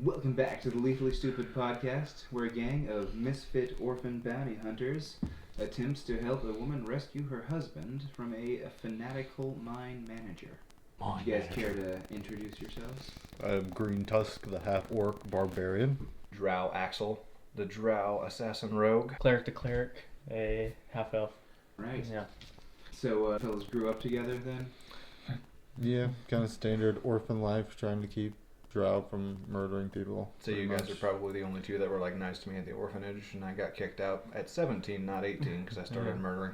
Welcome back to the Lethally Stupid podcast, where a gang of misfit orphan bounty hunters attempts to help a woman rescue her husband from a fanatical mine manager. You guys care to introduce yourselves? I'm Green Tusk, the half-orc barbarian. Drow Axel, the Drow assassin rogue. Cleric to cleric, a half-elf. Right. Yeah. So, fellas grew up together then? Yeah, kind of standard orphan life, trying to keep Drow from murdering people. So you guys are probably the only two that were like nice to me at the orphanage, and I got kicked out at 17, not 18, because I started murdering.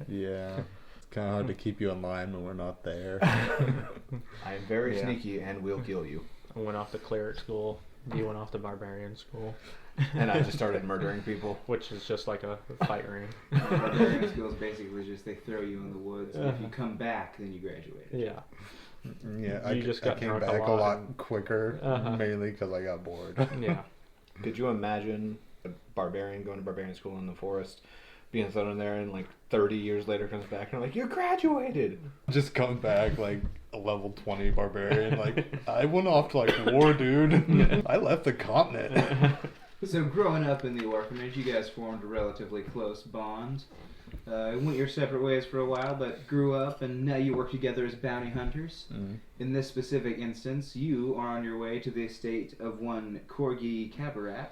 Yeah, it's kind of hard to keep you in line when we're not there. I am very sneaky and will kill you. I went off to cleric school. You went off to barbarian school. And I just started murdering people. Which is just like a fight ring. Barbarian school is basically just they throw you in the woods, and if you come back, then you graduate. Yeah. Yeah, You I just got came drunk back a a lot lot quicker, mainly because I got bored. Yeah. Could you imagine a barbarian going to barbarian school in the forest, being thrown in there, and like 30 years later comes back and like, you graduated? Just come back like a level 20 barbarian, like, I went off to like war, dude. I left the continent. So growing up in the orphanage, you guys formed a relatively close bond. Went your separate ways for a while, but grew up, and now you work together as bounty hunters. In this specific instance, you are on your way to the estate of one Corgi Cabaret,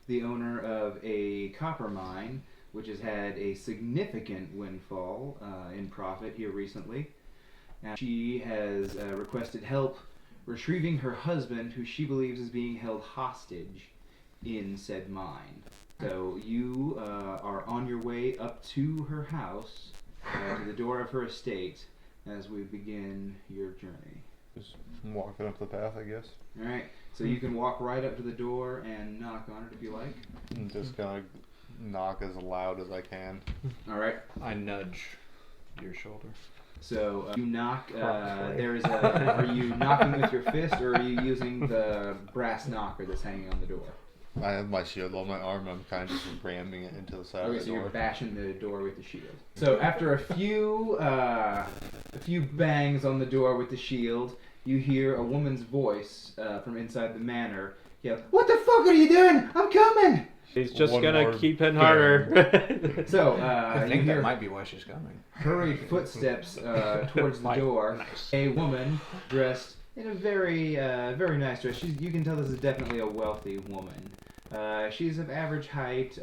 the owner of a copper mine, which has had a significant windfall in profit here recently. And she has requested help retrieving her husband, who she believes is being held hostage in said mine. So you are on your way up to her house, to the door of her estate, as we begin your journey. Just walking up the path, I guess. Alright, so you can walk right up to the door and knock on it if you like. And just kind of knock as loud as I can. Alright. I nudge your shoulder. So you knock, are you knocking with your fist, or are you using the brass knocker that's hanging on the door? I have my shield on my arm. I'm kind of just ramming it into the side of Okay, the so door. you're bashing the door with the shield. So after a few bangs on the door with the shield, you hear a woman's voice from inside the manor yell, "What the fuck are you doing? I'm coming!" He's just One gonna more keep hitting harder. So I you think hear that might be why she's coming. hurried footsteps towards the door. Nice. A woman dressed in a very nice dress. You can tell this is definitely a wealthy woman. She's of average height.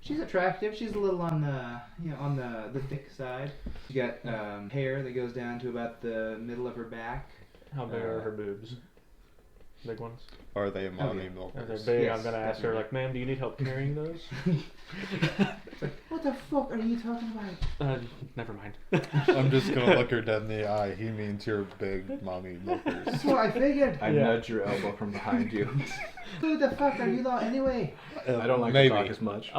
She's attractive. She's a little on the thick side. She's got hair that goes down to about the middle of her back. How big are her boobs? Big ones? Are they mommy yeah. milkers? If they're big, Yes, I'm gonna ask her, like, ma'am, do you need help carrying those? What the fuck are you talking about? Never mind. I'm just gonna look her dead in the eye. He means your big mommy milkers. That's what I figured. I nudge your elbow from behind you. Who the fuck are you lot anyway? I don't like Maybe. to talk as much.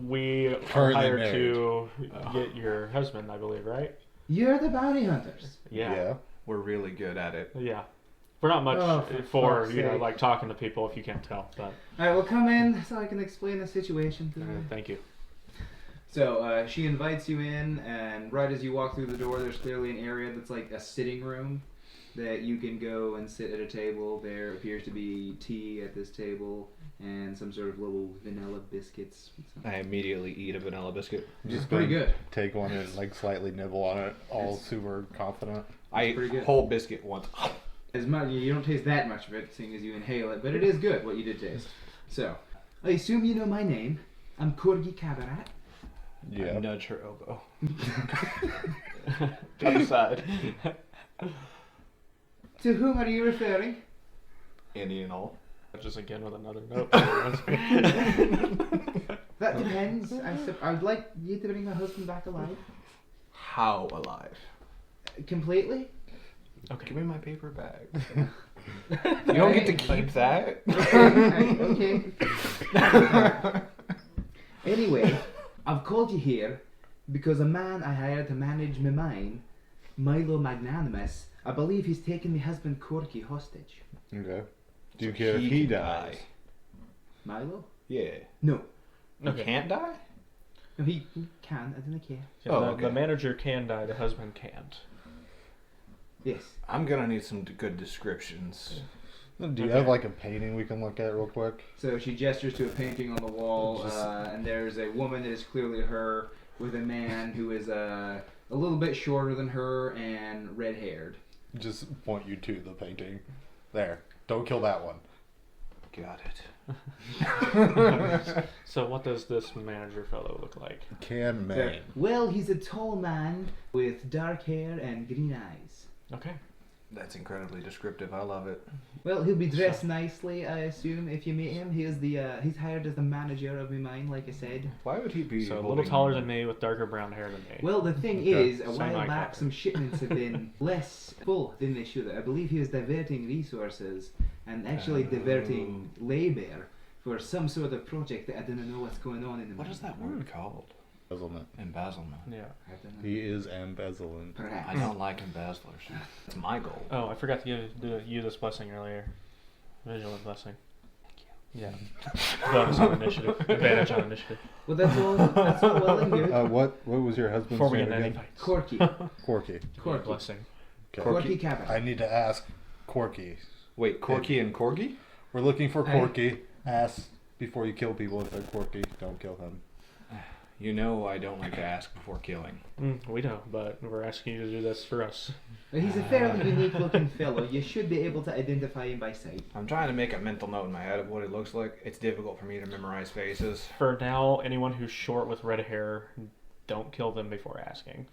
We are Currently hired married. to get your husband, I believe, right? You're the bounty hunters. Yeah. We're really good at it. Yeah. We're not much For for fuck's you know, sake. like talking to people if you can't tell, but Alright, well come in so I can explain the situation to you. thank you. So she invites you in, and right as you walk through the door, there's clearly an area that's like a sitting room that you can go and sit at a table. There appears to be tea at this table and some sort of little vanilla biscuits. I immediately eat a vanilla biscuit. Just pretty good. Take one and like slightly nibble on it, all super confident. I pretty good. eat whole biscuit once. As much, you don't taste that much of it, seeing as you inhale it, but it is good what you did taste. So, I assume you know my name. I'm Corgi Cabaret. I Yeah. nudge her elbow. Other side. To whom are you referring? Any and all. Just again with another note. That depends. I'd like you to bring my husband back alive. How alive? Completely? Okay. Give me my paper bag. You don't get to keep that. Okay. Anyway, I've called you here because a man I hired to manage my mine, Milo Magnanimous, I believe he's taken my husband Corky hostage. Okay. Do you care if he dies? Milo? Yeah. No. You Okay. can't die? No, he can. I don't care. Yeah, Oh, the, okay. the manager can die, the husband can't. Yes. I'm gonna need some good descriptions. Do you have like a painting we can look at real quick? So she gestures to a painting on the wall, and there's a woman that is clearly her with a man who is a little bit shorter than her and red-haired. Just point you to the painting. There. Don't kill that one. Got it. So what does this manager fellow look like? Can man. Well, he's a tall man with dark hair and green eyes. Okay. That's incredibly descriptive. I love it. Well, he'll be dressed nicely, I assume, if you meet him. He's hired as the manager of my mine, like I said. Why would he be So a little taller than me with darker brown hair than me. Well, the thing Okay. is, a while Semi-color. back, some shipments have been less full than they should. I believe he was diverting resources and actually diverting labour for some sort of project that I didn't know what's going on in the What mine. is that word called? Embezzlement. Embezzlement. Yeah. I don't know. He is embezzling. Perhaps. I don't like embezzlers. It's my goal. Oh, I forgot to give you this blessing earlier. Vigilant blessing. Yeah. Bonus on initiative. Advantage on initiative. Well, that's all well and good. What was your husband's Before we name get any again? fights. Corky. Corky. Corky. Blessing. Okay. Corky Cabin. I need to ask Corky. Wait, Corky and Corgi? We're looking for Corky. Ask before you kill people if they're Corky. Don't kill him. You know I don't like to ask before killing. We know, but we're asking you to do this for us. Well, he's a fairly unique looking fellow. You should be able to identify him by sight. I'm trying to make a mental note in my head of what it looks like. It's difficult for me to memorize faces. For now, anyone who's short with red hair, don't kill them before asking.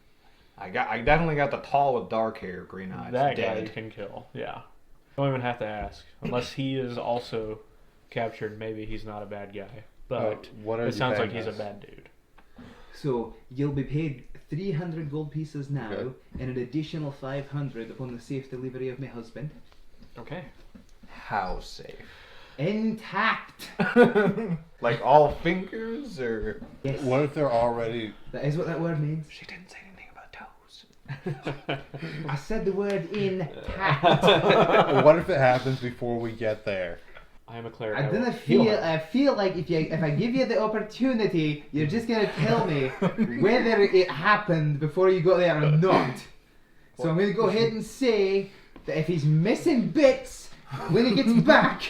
I definitely got the tall with dark hair, green eyes. That guy you dead. can kill. Yeah. Don't even have to ask. Unless he is also captured, maybe he's not a bad guy. But what are it you sounds like paying he's a us? bad dude. So you'll be paid 300 gold pieces now, Okay. and an additional 500 upon the safe delivery of my husband. Okay. How safe? Intact. Like all fingers, or Yes. What if they're already... That is what that word means. she didn't say anything about toes. I said the word intact. What if it happens before we get there? I am a cleric. I will didn't heal feel. him. I feel like if I give you the opportunity, you're just gonna tell me whether it happened before you got there or not. So I'm gonna go ahead and say that if he's missing bits when he gets back,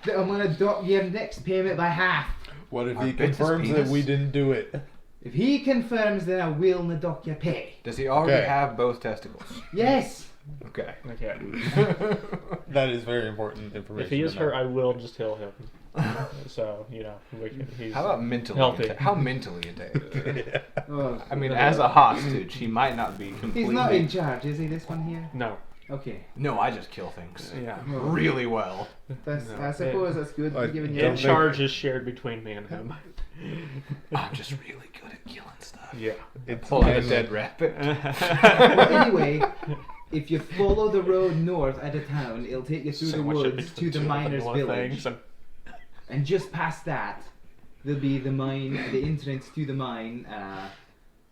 that I'm gonna dock your next payment by half. What if Our he bits is confirms that penis? we didn't do it? If he confirms, then I will not dock your pay. Does he already Okay. have both testicles? Yes. Okay. Okay. That is very important information. If he is to know. hurt, I will just heal him. So, he's How about mentally? healthy. How mentally attacked? Oh, I mean, as a hostage, he might not be completely. he's not in charge, is he? This one here. No. Okay. No, I just kill things Yeah. really well. That's. No. I suppose that's good. I Given don't you. In charge is shared between me and him. I'm just really good at killing stuff. Yeah. It's Pull out a mainly- dead rabbit. Well, anyway, if you follow the road north out of town, it'll take you through the Sandwich it woods between to the two miners' vanilla village. things and- And just past that, there'll be the mine, the entrance to the mine.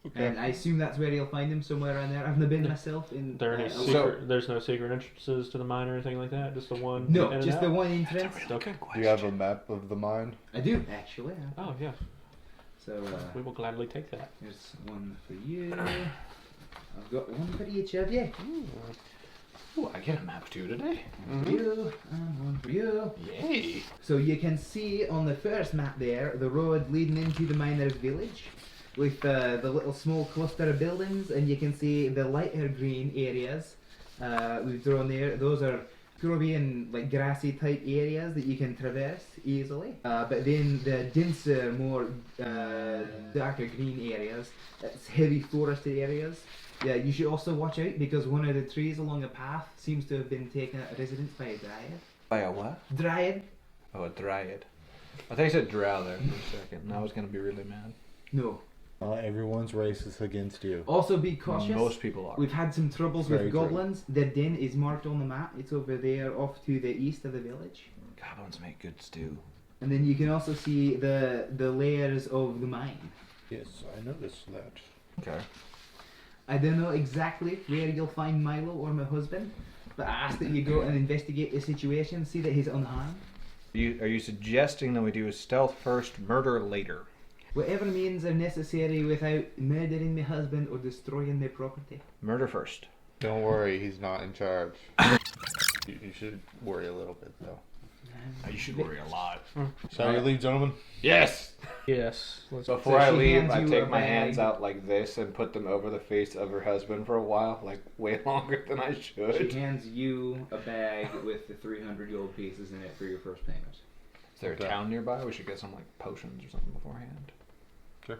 Okay. And I assume that's where you'll find him, somewhere around there. I've never been myself in. There any there's no secret entrances to the mine or anything like that? Just the one? in no, and just the out? one entrance. Okay. Do you have a map of the mine? I do actually. Oh, yeah. So We will gladly take that. here's one for you. I've got one for each of you. Ooh, I get a map too today. One for you, and one for you. Yay! So you can see on the first map there the road leading into the miners' village with the little small cluster of buildings, and you can see the lighter green areas we've drawn there. Those are scrubby and like grassy type areas that you can traverse easily. But then the denser, more darker green areas, it's heavy forested areas. Yeah, you should also watch out because one of the trees along the path seems to have been taken at residence by a dryad. By a what? Dryad? Oh, a dryad. I thought you said drow there for a second, and I was gonna be really mad. No. Everyone's racist against you. Also be cautious. Most people are. We've had some troubles Very with true. goblins. Their den is marked on the map. It's over there off to the east of the village. Goblins make good stew. And then you can also see the layers of the mine. Yes, I noticed that. Okay. I don't know exactly where you'll find Milo or my husband, but I ask that you go and investigate the situation, see that he's unharmed. Are you suggesting that we do a stealth first, murder later? Whatever means are necessary without murdering my husband or destroying my property. Murder first. Don't worry, he's not in charge. You should worry a little bit, though. You should worry a lot. Shall we leave, gentlemen? Yes! Yes. Before I she leave, hands I you take a my bag. hands out like this and put them over the face of her husband for a while, like way longer than I She should. hands you a bag with the 300 gold pieces in it for your first payment. Is there a town nearby? We should get some like potions or something beforehand. Sure.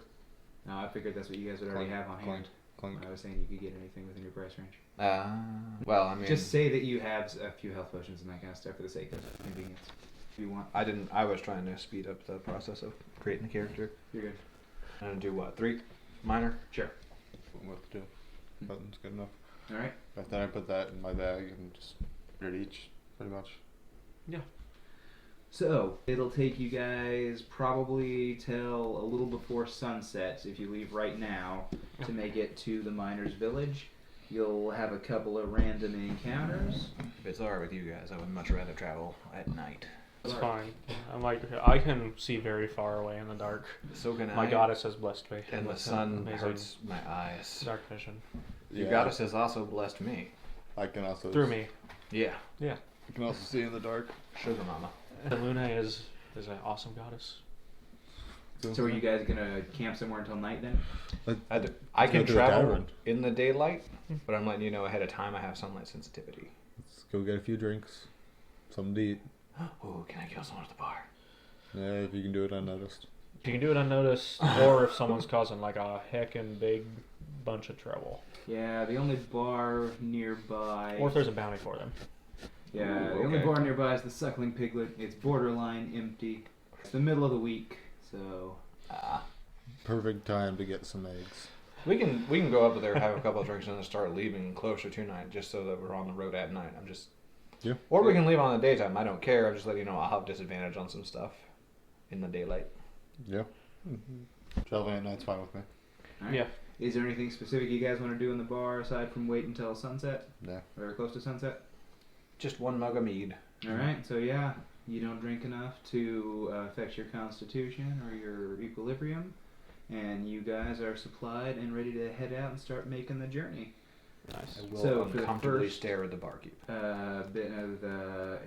No, I figured that's what you guys would already have on hand. Clunk. When I was saying you could get anything within your price range. Well, I mean, Just say that you have a few health potions and that kind of stuff for the sake of convenience. If you want. I was trying to speed up the process of creating the character. You're good. I'm gonna do what? 3 minor. Sure. What to do? Button's good enough. Alright. But then I put that in my bag and just put it each, pretty much. So, it'll take you guys probably till a little before sunset if you leave right now to make it to the miners' village. You'll have a couple of random encounters. If it's alright with you guys, I would much rather travel at night. It's fine. I'm like, I can see very far away in the dark. So can My I. goddess has blessed me. And the with sun amazing hurts my eyes. dark vision. Your goddess has also blessed me. I can also Through me. Yeah. Yeah. I can also see in the dark. Sugar mama. The Luna is an awesome goddess. So are you guys gonna camp somewhere until night then? I can go to a travel tavern. in the daylight, but I'm letting you know ahead of time I have sunlight sensitivity. Let's go get a few drinks. Something to eat. Oh, can I kill someone at the bar? Yeah, if you can do it unnoticed. You can do it unnoticed, or if someone's causing like a heckin' big bunch of trouble. Yeah, the only bar nearby. Or if there's a bounty for them. Yeah, Ooh, the only okay. bar nearby is the Suckling Piglet. It's borderline empty. It's the middle of the week, so. Perfect time to get some eggs. We can go up there, have a couple of drinks, and then start leaving closer to night, just so that we're on the road at night. Yeah. Or we can leave on the daytime. I don't care. I'm just letting you know I'll have disadvantage on some stuff in the daylight. Yeah. Traveling at night's fine with me. Alright. Yeah. Is there anything specific you guys want to do in the bar aside from wait until sunset? Yeah. Or close to sunset? Just one mug of mead. Alright, so yeah, you don't drink enough to affect your constitution or your equilibrium. And you guys are supplied and ready to head out and start making the journey. Nice. I will So, for the uncomfortably first- stare at the barkeep.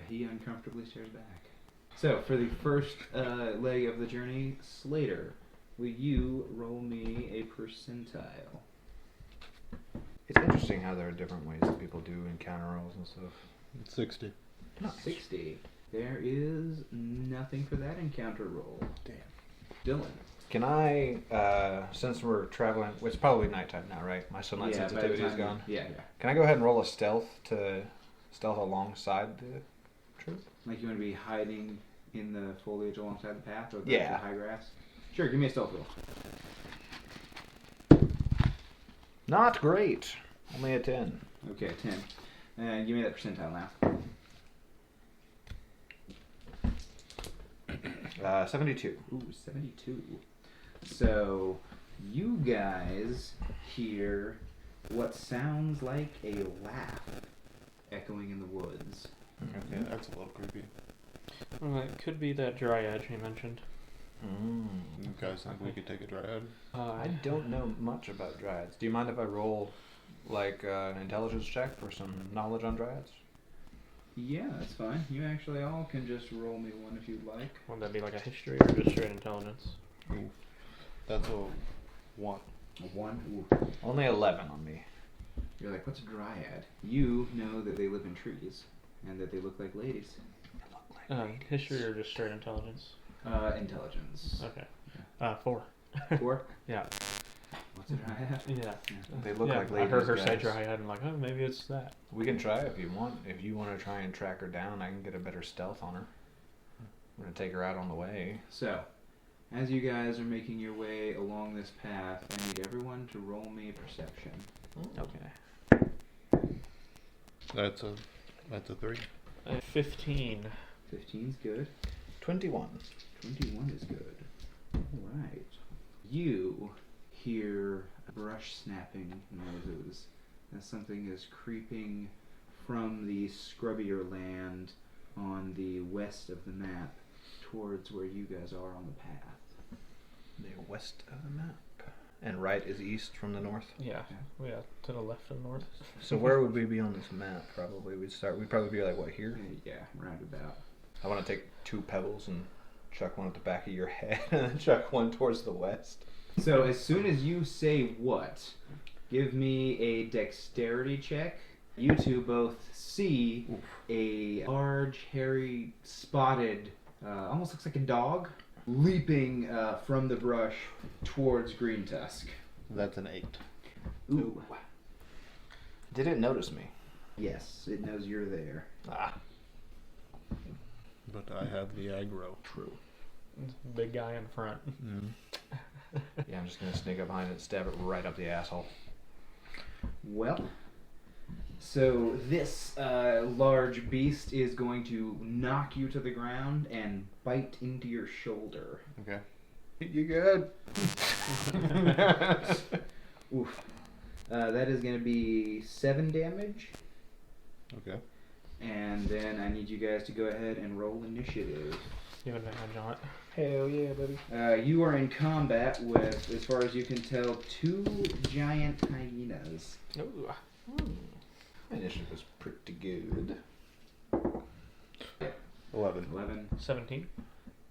He uncomfortably stares back. So, for the first leg of the journey, Slater, will you roll me a percentile? It's interesting how there are different ways that people do encounter rolls and stuff. 60. 60. There is nothing for that encounter roll. Damn. Dylan. Can I, since we're traveling, it's probably nighttime now, right? My sunlight by the sensitivity is time- gone. Yeah. Can I go ahead and roll a stealth alongside the troop? Like you want to be hiding in the foliage alongside the path or the Yeah. high grass? Sure, give me a stealth roll. Not great. Only a 10. Okay, 10. And give me that percentile now. 72. Ooh, 72. So, you guys hear what sounds like a laugh echoing in the woods. Okay, that's a little creepy. Well, it could be that dryad you mentioned. You guys think we could take a dryad? I don't know much about dryads. Do you mind if I roll like an intelligence check for some knowledge on dryads? Yeah, that's fine. You actually all can just roll me one if you'd like. Would that be like a history or just straight intelligence? Ooh. That's a 1. A 1? Ooh. Only 11 on me. You're like, what's a dryad? You know that they live in trees and that they look like ladies. History or just straight intelligence? Intelligence. Okay. 4. 4? Yeah. What's a dryad? Yeah. They look Yeah, like ladies. I heard her say guys. dryad and I'm like, oh, maybe it's that. We can try if you want. If you want to try and track her down, I can get a better stealth on her. I'm going to take her out on the way. So, as you guys are making your way along this path, I need everyone to roll me perception. Okay. That's a 3. 15. 15's good. 21. 21 is good. Alright. You hear brush snapping noises as something is creeping from the scrubbier land on the west of the map towards where you guys are on the path. The west of the map. And right is east from the north. Yeah, to the left and north. So where would we be on this map? Probably we'd probably be like, what, here? Yeah, roundabout. I want to take 2 pebbles and chuck one at the back of your head and then chuck one towards the west. So as soon as you say what, give me a dexterity check. You two both see a large, hairy, spotted, almost looks like a dog, leaping from the brush towards Green Tusk. That's an 8. Ooh. Did it notice me? Yes, it knows you're there. Ah. But I have the aggro. True. Big guy in front. Yeah, I'm just going to sneak up behind it and stab it right up the asshole. Well, so this large beast is going to knock you to the ground and bite into your shoulder. Okay. You good? Oof. That is going to be 7 damage. Okay. And then I need you guys to go ahead and roll initiative. You have advantage on it. Hell yeah, baby. You are in combat with, as far as you can tell, 2 giant hyenas. Ooh. Initiative was pretty good. 11. 11, 17.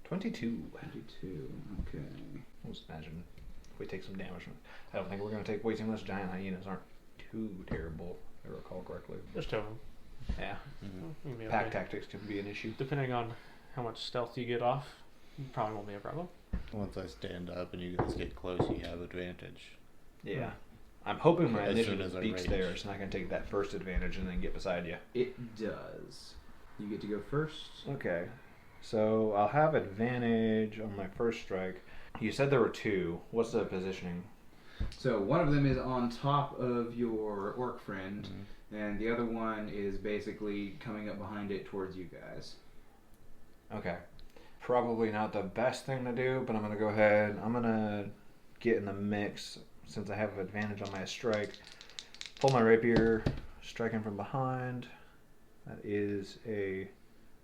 22. 22. Okay. Let's imagine if we take some damage. I don't think we're going to take way too much. Giant hyenas aren't too terrible, if I recall correctly. There's 2 of them. Yeah. You'll be Pack okay. tactics can be an issue. Depending on how much stealth you get off, probably won't be a problem. Once I stand up and you guys get close, you have advantage. Yeah. I'm hoping my As soon initiative as I beats range. theirs, and I can take that first advantage and then get beside you. It does. You get to go first. Okay. So I'll have advantage on my first strike. You said there were 2. What's the positioning? So one of them is on top of your orc friend, and the other one is basically coming up behind it towards you guys. Okay. Probably not the best thing to do, but I'm going to go ahead. I'm going to get in the mix since I have advantage on my strike. Pull my rapier, striking from behind. That is a...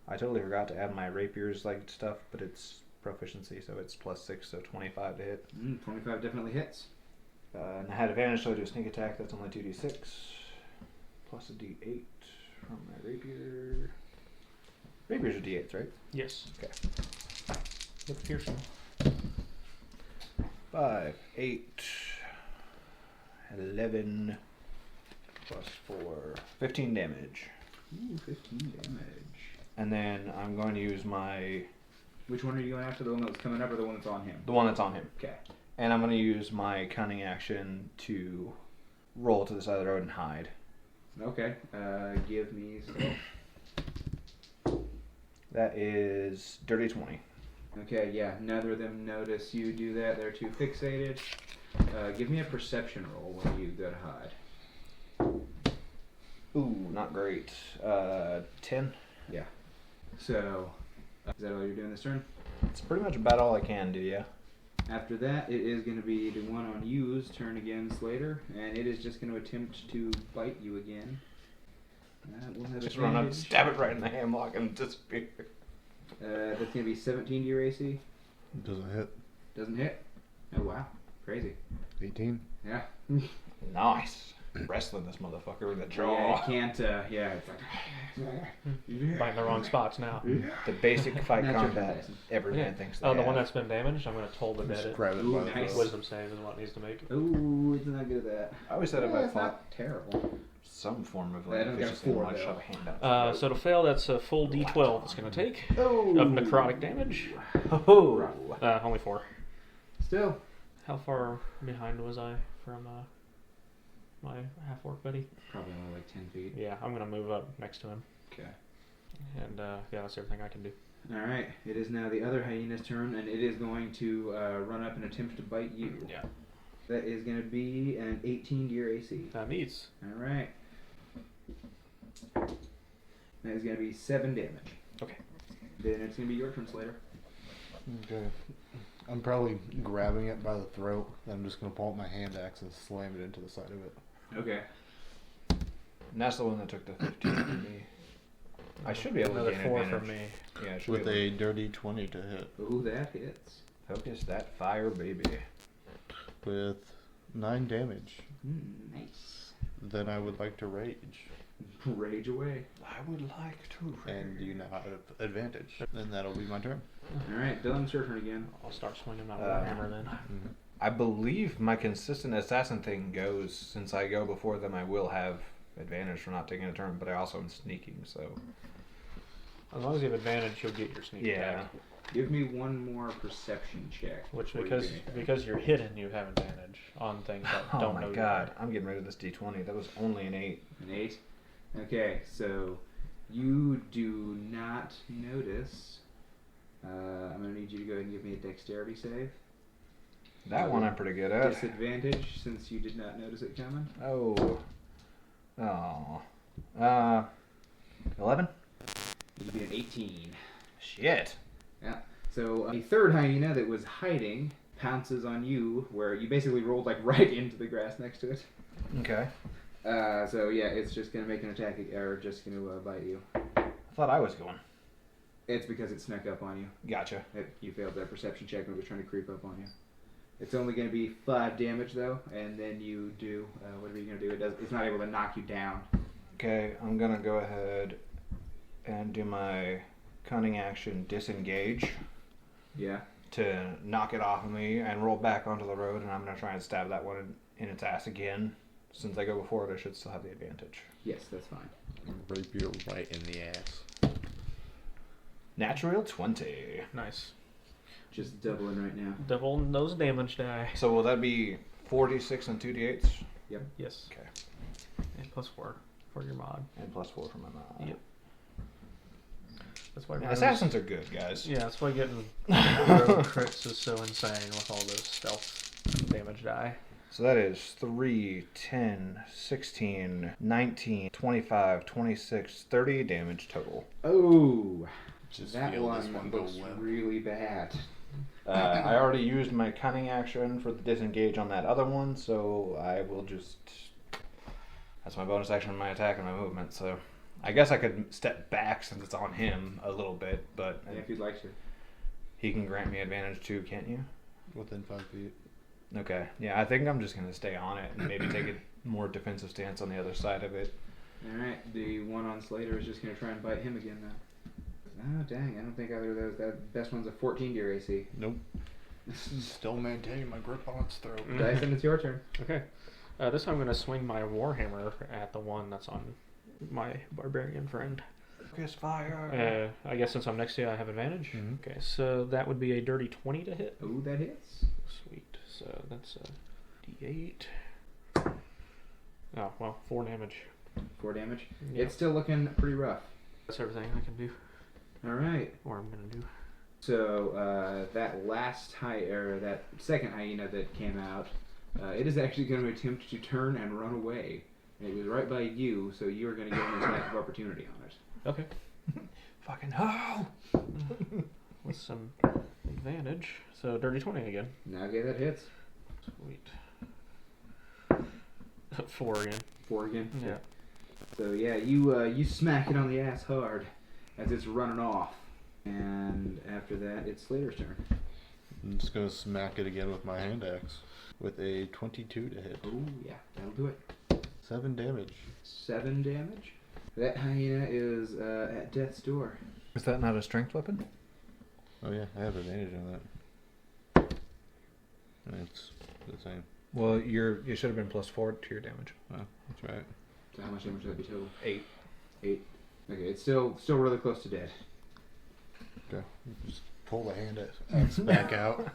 I totally forgot to add my rapiers like stuff, but it's proficiency, so it's +6, so 25 to hit. 25 definitely hits. And I had advantage, so I do a sneak attack. That's only 2d6 plus a d8 from my rapier. Rapiers are d8s, right? Yes. Okay. With piercing. 5, 8, 11 plus 4, 15 damage. Ooh, 15 damage. And then I'm going to use my... Which one are you going after? The one that was coming up or the one that's on him? the one that's on him. Okay. And I'm going to use my cunning action to roll to the side of the road and hide. Okay. Give me stealth. That is dirty 20. Okay, yeah. Neither of them notice you do that. They're too fixated. Give me a perception roll when you go to hide. Ooh, not great. 10. Yeah. So, is that all you're doing this turn? It's pretty much about all I can do, yeah. After that, it is going to be the one on you's turn again, Slater, and it is just going to attempt to bite you again. We'll have Just run up, advantage. stab it right in the hamlock and disappear. That's going to be 17 to your AC. Doesn't hit. Doesn't hit. Oh, wow. Crazy. 18. Yeah. Nice. Wrestling this motherfucker with a Yeah, jaw. it can't, yeah, it's like... Biting the wrong spots now. The basic fight Not your combat best. every man thinks they Oh, the have. one that's been damaged? I'm going to toll the dead Just it. grab it Ooh, by the nice. throat. Wisdom save is what it needs to make. Ooh, it's not good at that. I always said if I it's fought not terrible. some form of I like don't got efficiency, 4 I'd though. shove a hand out. So to fail, that's a full d12 it's going to take Oh! of necrotic damage. Oh! Only 4. Still. How far behind was I from my half-orc buddy? Probably only like 10 feet. Yeah, I'm going to move up next to him. Okay. And yeah, that's everything I can do. Alright, it is now the other hyena's turn, and it is going to run up and attempt to bite you. Yeah. That is going to be an 18 to your AC. That meets. Alright. That is going to be 7 damage. Okay. Then it's going to be your turn, Slater. Okay. I'm probably grabbing it by the throat. Then I'm just going to pull out my hand axe and slam it into the side of it. Okay. And that's the one that took the 15 from me. I should be able to Another gain 4 advantage. from me. Yeah, I should With be able a dirty 20 to hit. Ooh, that hits. to focus that fire, baby. With 9 damage. Nice. Then I would like to rage. Rage away. I would like to. And you now have advantage. And that'll be my turn. Alright, Dylan, it's your turn again. I'll start swinging my warhammer then. I believe my consistent assassin thing goes, since I go before them, I will have advantage for not taking a turn, but I also am sneaking, so. As long as you have advantage, you'll get your sneak attack. Give me one more perception check. Which, before you because you're hidden, you have advantage on things that Oh don't my know you're god, there. I'm getting rid of this d20. That was only an 8. An 8? Okay, so you do not notice. I'm going to need you to go ahead and give me a dexterity save. That one I'm pretty good at. Disadvantage since you did not notice it coming. Oh. 11? It'd be an 18. Shit. Yeah. So a third hyena that was hiding pounces on you, where you basically rolled like right into the grass next to it. Okay. So yeah, it's just gonna make an attack or just gonna bite you. I thought I was going. It's because it snuck up on you. Gotcha. You failed that perception check when it was trying to creep up on you. It's only gonna be 5 damage though, and then you do whatever you're gonna do. It's not able to knock you down. Okay, I'm gonna go ahead and do my cunning action disengage Yeah. to knock it off of me and roll back onto the road, and I'm gonna try and stab that one in its ass again. Since I go before it, I should still have the advantage. Yes, that's fine. Rapier right in the ass. Natural 20. Nice. Just doubling right now. Double those damage die. So will that be 4d6 and 2d8s? Yes. Okay. And +4 for your mod. And +4 for my mod. Yep. That's why Yeah, assassins are good, guys. Yeah, that's why getting rogue crits is so insane with all those stealth damage die. So that is 3, 10, 16, 19, 25, 26, 30 damage total. Oh, Just that feel this one go looks limp. really bad. I already used my cunning action for the disengage on that other one, so I will just... That's my bonus action, my attack, and my movement, so... I guess I could step back since it's on him a little bit, but... Yeah, if you'd like to. He can grant me advantage too, can't you? Within 5 feet. Okay. Yeah, I think I'm just going to stay on it and maybe take a more defensive stance on the other side of it. Alright, the one on Slater is just going to try and bite him again now. Oh, dang, I don't think either of those. That best one's a 14 to your AC. Nope. Still maintaining my grip on its throat. Dyson, it's your turn. Okay. This time I'm going to swing my warhammer at the one that's on my barbarian friend. Focus fire! I guess since I'm next to you, I have advantage. Mhm. Okay, so that would be a dirty 20 to hit. Ooh, that hits. Sweet. So that's a D8. Oh, well, 4 damage. 4 damage. Yeah. It's still looking pretty rough. That's everything I can do. Alright. Or I'm going to do. So, that second hyena that came out, it is actually going to attempt to turn and run away. And it was right by you, so you are going to get an attack of opportunity on it. Okay. Fucking hell! With some advantage. So dirty 20 again. Now, okay, that hits. Sweet. 4 again. 4 again. Yeah. So yeah, you smack it on the ass hard as it's running off, and after that, it's Slater's turn. I'm just gonna smack it again with my hand axe with a 22 to hit. Oh yeah, that'll do it. 7 damage. 7 damage. That hyena is at death's door. Is that not a strength weapon? Oh yeah, I have advantage on that. And it's the same. Well, you should have been +4 to your damage. Oh, that's right. So how much damage would that be total? 8. 8. Okay, it's still really close to dead. Okay. Just pull the hand axe back out.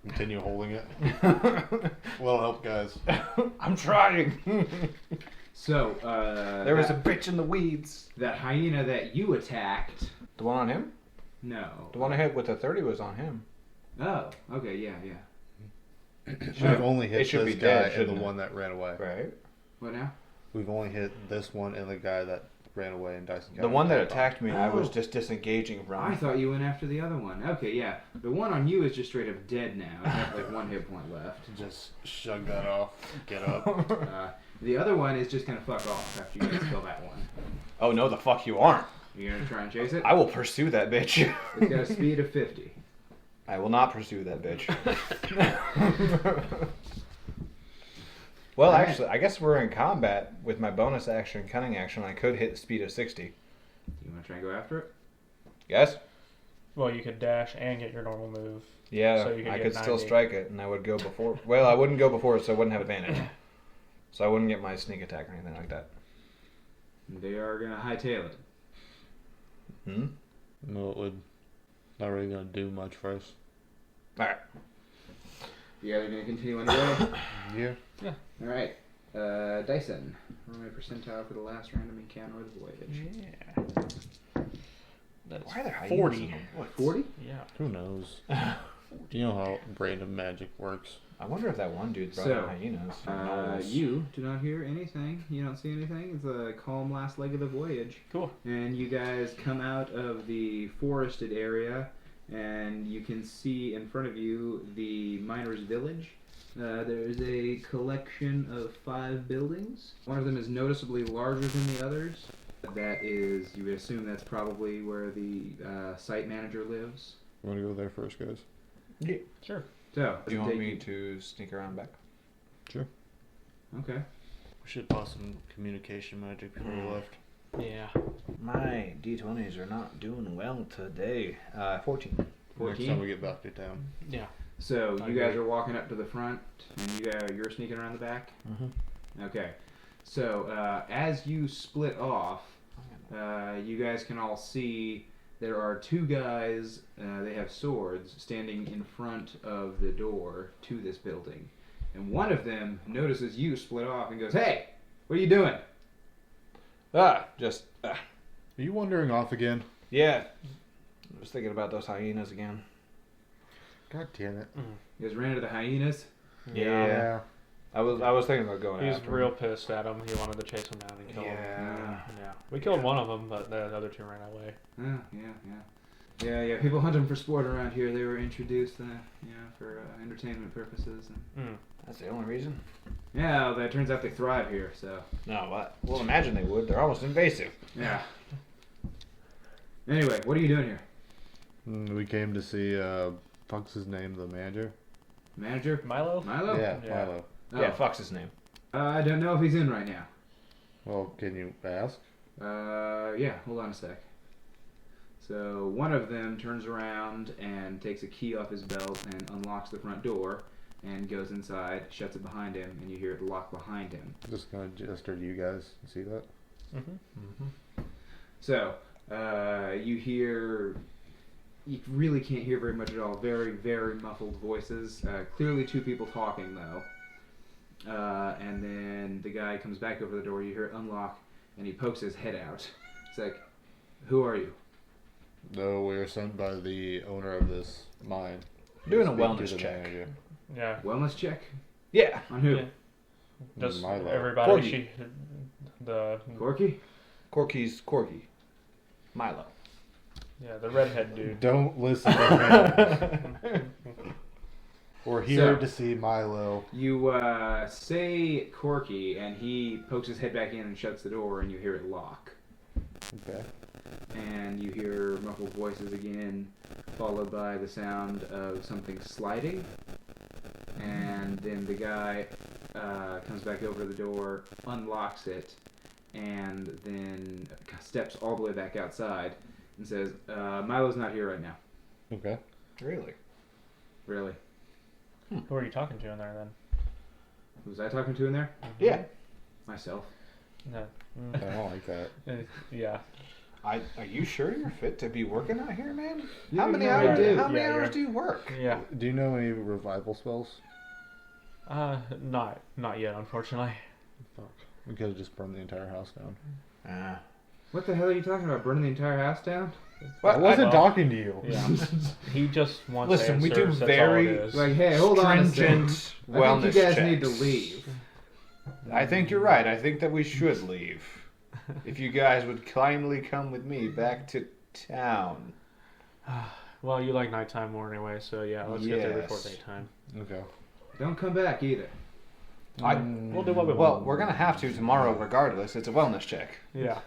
Continue holding it. Well, help, guys. I'm trying! So There was a bitch in the weeds. that hyena that you attacked. The one on him? No. The one I hit with the 30 was on him. Oh, okay, yeah. We've only hit It should this be guy dead, and shouldn't the it? one that ran away. Right. What now? We've only hit this one and the guy that ran away in Dyson County. The one that attacked me, I was Oh. just disengaging from. I thought you went after the other one. Okay, yeah. The one on you is just straight up dead now. It has like 1 hit point left. Just shrug that off. Get up. The other one is just gonna fuck off after you guys kill that one. Oh no, the fuck you aren't. You're gonna try and chase it? I will pursue that bitch. It's got a speed of 50. I will not pursue that bitch. Well, Alright. actually, I guess we're in combat with my bonus action, cunning action. I could hit the speed of 60. You want to try and go after it? Yes? Well, you could dash and get your normal move. Yeah, So you could I get could still 90. strike it, and I would go before. Well, I wouldn't go before it, so I wouldn't have advantage. So I wouldn't get my sneak attack or anything like that. They are going to hightail it. Hmm? No, it would not really gonna do much for us. Alright. You guys are going to continue on your way? Yeah. Alright. Dyson. Roll my percentile for the last random encounter of the voyage. Yeah. That's Why are there hyenas 40. in the woods? 40? Yeah. Who knows? Do you know how random magic works? I wonder if that one dude brought So, in hyenas. from Knowles. You do not hear anything. You don't see anything. It's a calm last leg of the voyage. Cool. And you guys come out of the forested area, and you can see in front of you the miners' village. There's a collection of 5 buildings. One of them is noticeably larger than the others. That is, you would assume that's probably where the site manager lives. You want to go there first, guys? Yeah. Sure. So, Do you want take me to sneak around back? Sure. Okay. We should pause some communication magic before we left. Yeah. My D20s are not doing well today. 14. Next 14. time we get back to town. Yeah. So I you guys agree. are walking up to the front, and you're sneaking around the back. Mm-hmm. Okay. So as you split off, you guys can all see there are 2 guys. They have swords standing in front of the door to this building, and one of them notices you split off and goes, "Hey, what are you doing?" Just, Are you wandering off again? yeah. I was thinking about those hyenas again. God damn it. You guys ran into the hyenas. Yeah. I was thinking about going He was after real pissed at him. He wanted to chase him down and kill him. Yeah. Yeah. We killed one of them, but the other 2 ran away. Yeah. People hunt them for sport around here. They were introduced, for entertainment purposes. And, That's the only reason? yeah, that turns out they thrive here. So. No, what? Well, imagine they would. They're almost invasive. Yeah. Anyway, what are you doing here? We came to see, fuck's his name, the manager? Manager? Milo? Milo? Yeah, Yeah. Milo. Oh. Yeah, fuck's his name. I don't know if he's in right now. Well, can you ask? Yeah, hold on a sec. So one of them turns around and takes a key off his belt and unlocks the front door and goes inside, shuts it behind him, and you hear it lock behind him. Just gonna gesture to you guys. See that? Mm-hmm. So, you really can't hear very much at all. Very, very muffled voices. Clearly 2 people talking, though. And then the guy comes back over the door, you hear it unlock, and he pokes his head out. It's like, who are you? No, we were sent by the owner of this mine. Doing a Speak to wellness the check. manager. Yeah. Wellness check? Yeah. On who? Yeah. Just Milo. everybody. Corgi. The Corky? Corky. Milo. the redhead dude. Don't listen to him. We're here So- to see Milo. You say Corky, and he pokes his head back in and shuts the door, and you hear it lock. Okay. And you hear muffled voices again, followed by the sound of something sliding. And then the guy comes back over to the door, unlocks it, and then steps all the way back outside and says, Milo's not here right now. Okay. Really? Really? Who are you talking to in there then? Who was I talking to in there? Yeah. Myself. No. I don't like that. Yeah. Are you sure you're fit to be working out here, man? Yeah, How many no, I hours? do. How many Yeah, hours you're- do you work? Yeah. Do you know any revival spells? Not yet, unfortunately. Fuck. We could have just burned the entire house down. What the hell are you talking about? Burning the entire house down? I wasn't well, talking to you. Yeah. He just wants Listen, we do answers, that's very- all it is. Like, hey, hold on a second. Stringent I wellness think you guys checks. need to leave. I think you're right. I think that we should leave. If you guys would kindly come with me back to town. Well, you like nighttime more anyway, so yeah, let's get there before Yes. daytime. Okay. Don't come back either. We'll do what we Well, want. we're gonna have to tomorrow regardless. It's a wellness check. Yeah.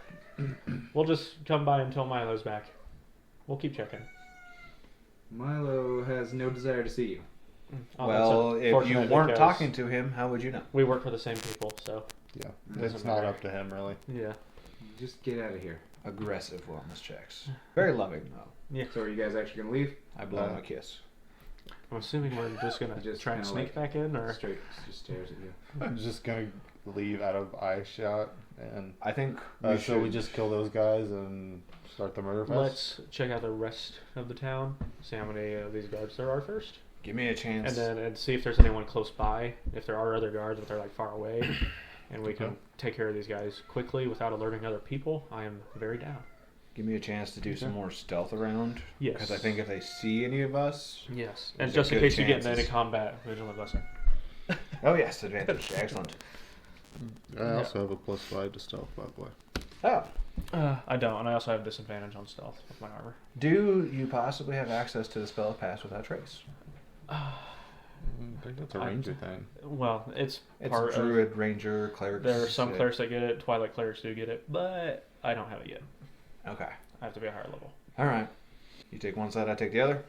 We'll just come by until Milo's back. We'll keep checking. Milo has no desire to see you. Oh, Well, that's if you unfortunate weren't because talking to him, how would you know? we work for the same people, so Yeah, Doesn't it's not matter. up to him really. yeah. Just get out of here. Aggressive wellness checks. Very loving, though. So are you guys actually gonna leave? I blow him a kiss. I'm assuming we're just gonna Just try and kinda sneak back in, or Straight, just stares at you. I'm just gonna leave out of eye shot, and I think so we just kill those guys and start the murder fest. let's check out the rest of the town, see how many of these guards there are first, give me a chance. and see if there's anyone close by. If there are other guards, but they're like far away, and we can Okay. take care of these guys quickly without alerting other people. I am very down. Give me a chance to do some Okay. more stealth around. Yes. Because I think if they see any of us. Yes, There's and just a in good case you get into chances. any combat, vigilant blessing. Oh, yes, advantage. Excellent. I also have a +5 to stealth, by the way. Oh. I don't, and I also have disadvantage on stealth with my armor. Do you possibly have access to the spell of Pass Without Trace? I think that's a ranger thing. Well, it's It's part of. Druid, Ranger, Cleric. There are some clerics that get it. Twilight clerics do get it, but I don't have it yet. Okay. I have to be a higher level. All right. You take one side, I take the other.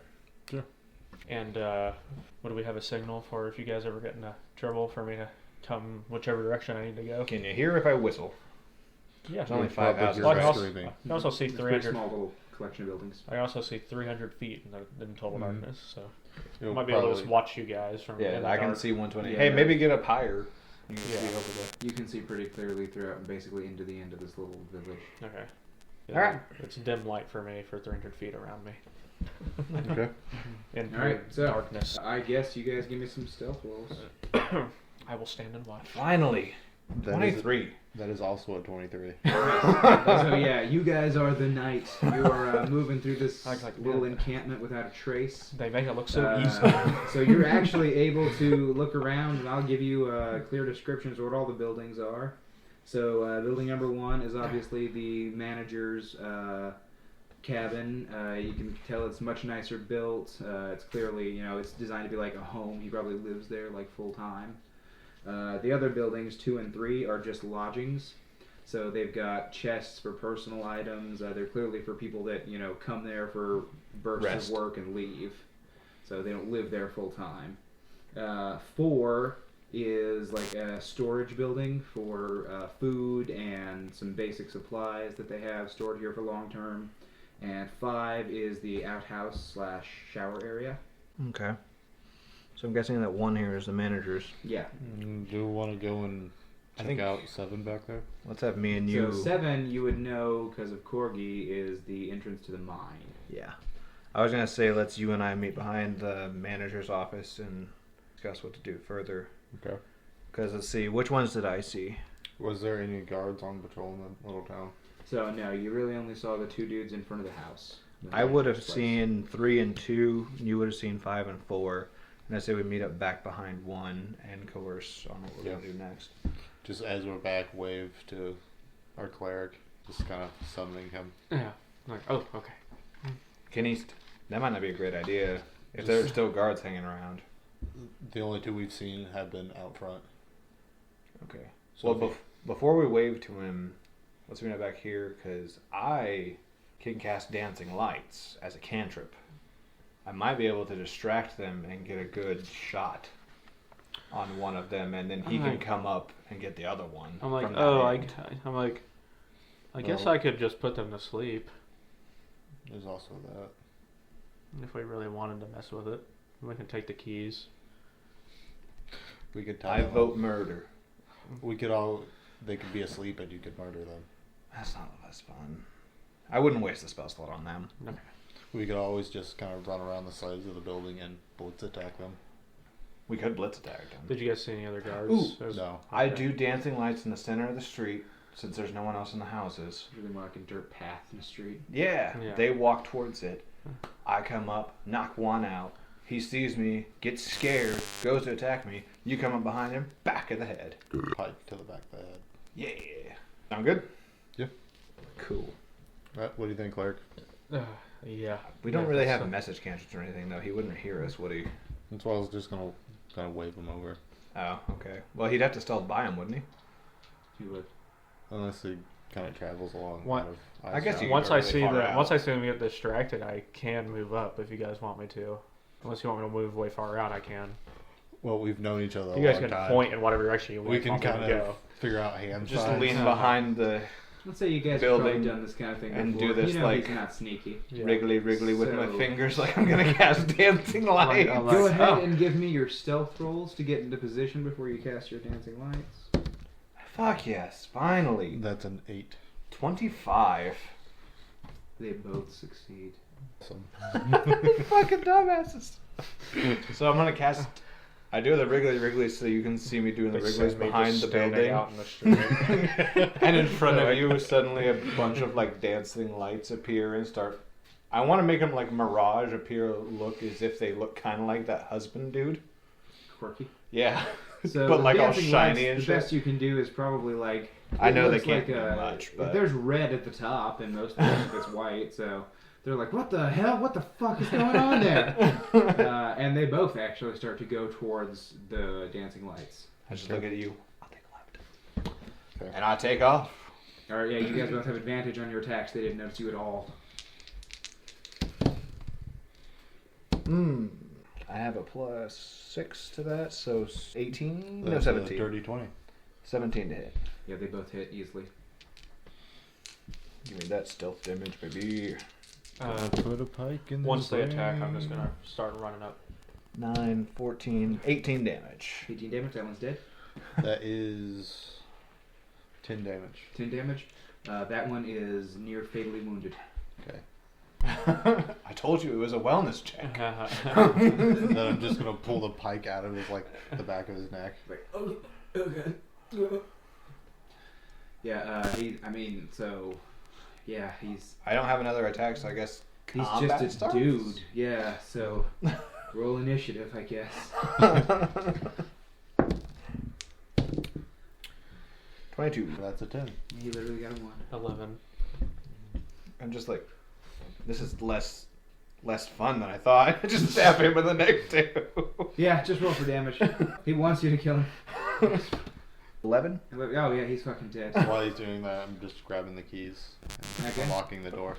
And what do we have a signal for if you guys ever get into trouble for me to come whichever direction I need to go? Can you hear if I whistle? Yeah. There's only You'd 5 probably houses. hear Well, I us can also, screaming. I can also see It's a pretty 300. small little collection of buildings. I also see 300 feet in total darkness, so I You'll might be able to probably- just watch you guys from. in Yeah, the I can dark. see 120. Yeah. Hey, maybe get up higher. You can Yeah. see over the. You can see pretty clearly throughout and basically into the end of this little village. Okay. All right. It's dim light for me for 300 feet around me. Okay. In All right, so darkness. I guess you guys give me some stealth rolls. I will stand and watch. Finally. That 23. That is also a 23. So yeah, you guys are the knight. You are moving through this I like little that. encampment without a trace. They make it look so Uh, easy. So you're actually able to look around, and I'll give you clear descriptions of what all the buildings are. So building number 1 is obviously the manager's cabin. You can tell it's much nicer built. It's clearly, it's designed to be like a home. He probably lives there like full time. The other buildings, 2 and 3, are just lodgings. So they've got chests for personal items. They're clearly for people that, come there for bursts Rest. of work and leave. So they don't live there full time. 4 is like a storage building for food and some basic supplies that they have stored here for long term. And 5 is the outhouse / shower area. Okay. So I'm guessing that 1 here is the manager's. Yeah. Do you want to go and I check think- out 7 back there? Let's have me and you. So 7 you would know because of Corgi is the entrance to the mine. Yeah. I was going to say, let's you and I meet behind the manager's office and discuss what to do further. Okay. Because let's see, which ones did I see? Was there any guards on patrol in the little town? So no, you really only saw the 2 dudes in front of the house. I would have Place. seen 3 and 2. You would have seen 5 and 4. And I say we meet up back behind 1 and coerce on what we're going to do next. Just as we're back, wave to our cleric, just kind of summoning him. Yeah. Like, oh, okay. Can he? That might not be a great idea. If there are still guards hanging around. The only 2 we've seen have been out front. Okay. So Well, before we wave to him, let's meet up back here because I can cast Dancing Lights as a cantrip. I might be able to distract them and get a good shot on one of them, and then he can Alright. come up and get the other one. I'm like, from that oh, end. I guess Well- I could just put them to sleep there's also that. if we really wanted to mess with it. We can take the keys. We could tie I them vote up. murder. We could all. They could be asleep and you could murder them. That's not less fun. I wouldn't waste the spell slot on them. Okay. We could always just kind of run around the sides of the building and blitz attack them. We could blitz attack them. Did you guys see any other guards? Ooh, There's- No. I Okay. do dancing lights in the center of the street since there's no one else in the houses. Really more like a dirt path in the street. Yeah, Yeah. they walk towards it. I come up, knock one out. He sees me, gets scared, goes to attack me. You come up behind him, back of the head. Pike to the back of the head. Yeah. Sound good? Yeah. Cool. What do you think, cleric? Yeah. We don't Yeah, really that's have message cantrips or anything, though. He wouldn't hear us, would he? That's why I was just gonna kind of wave him over. Oh, okay. Well, he'd have to stealth by him, wouldn't he? You would. Unless he kind of travels along. What? Kind of I guess eyes you down. Once go I really see far that, out. once I see them get distracted, I can move up if you guys want me to. Unless you want me to move way far out, I can. Well, we've known each other a You guys long can time. point in whatever direction you We can want me to kind go. of figure out hand Just signs. lean behind the Let's say you guys have building probably done this kind of thing and before. do this, you know like, he's not sneaky. Yeah. wriggly with my So- fingers like I'm gonna cast dancing lights. I'll Go ahead Oh, and give me your stealth rolls to get into position before you cast your dancing lights. fuck yes, finally. That's an 8. 25. They both succeed. Awesome. Fucking dumbasses. So I'm gonna cast. I do the wriggly so you can see me doing the Like wrigglies Sammy behind just the standing building. out in the street. And in front of you, suddenly a bunch of like dancing lights appear and start. I want to make them like mirage appear, look as if they look kind of like that husband dude. Quirky. Yeah, So but like all dancing shiny lights, and the shit. best you can do is probably like. I it know they looks can't like, do much, but there's red at the top, and most of it's white. So they're like, "What the hell? What the fuck is going on there?" And they both actually start to go towards the dancing lights. I just look at you. I'll take a left, Okay. and I take off. All right, yeah, you guys both have advantage on your attacks. They didn't notice you at all. I have a +6 to that, so 18. That's No, a 17. dirty 20. 17 to hit. Yeah, they both hit easily. Give me that stealth damage, baby. Put a pike in Once the they attack, I'm brain. just gonna start running up. 9, 14, 18 damage. 18 damage. That one's dead. That is 10 damage. 10 damage. That one is near fatally wounded. Okay. I told you it was a wellness check. Then I'm just gonna pull the pike out of his the back of his neck. Like, oh, okay. Yeah, he's I don't have another attack, so I guess he's combat just a starts? dude. Yeah, so roll initiative, I guess. 22. That's a 10. He literally got a 1. 11. I'm just like, this is less fun than I thought. I just stab him in the neck too. Yeah, just roll for damage. He wants you to kill him. 11. Oh yeah, he's fucking dead. While he's doing that, I'm just grabbing the keys and Okay. unlocking the door.